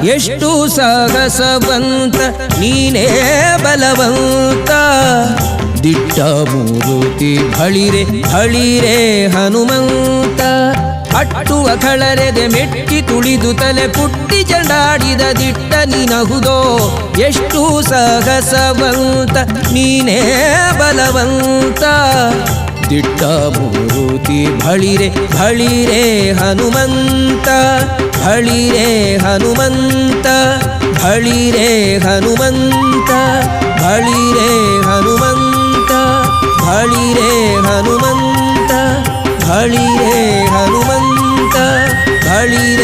ಎಷ್ಟು ಸಾಹಸವಂತ ನೀನೇ ಬಲವಂತ ದಿಟ್ಟ ಮೂರುತಿ ಬಳಿರೆ ಬಳಿರೆ ಹನುಮಂತ ಅಟ್ಟುವ ಕಳರೆದೆ ಮೆಟ್ಟಿ ತುಳಿದು ತಲೆ ಪುಟ್ಟಿ ಚಂಡಾಡಿದ ದಿಟ್ಟ ನೀನಹುದೋ ಎಷ್ಟು ಸಾಹಸವಂತ ನೀನೇ ಬಲವಂತ ದಿಟ್ಟ ಮೂರುತಿ ಬಳಿರೆ ಬಳಿರೆ ಹನುಮಂತ ಬಳಿರೆ ಹನುಮಂತ ಬಳಿರೆ ಹನುಮಂತ ಬಳಿರೆ ಹನುಮಂತ ಬಳಿರೆ ಹನುಮಂತ ಬಳಿರೆ ಹನುಮಂತ ಬಳಿರೆ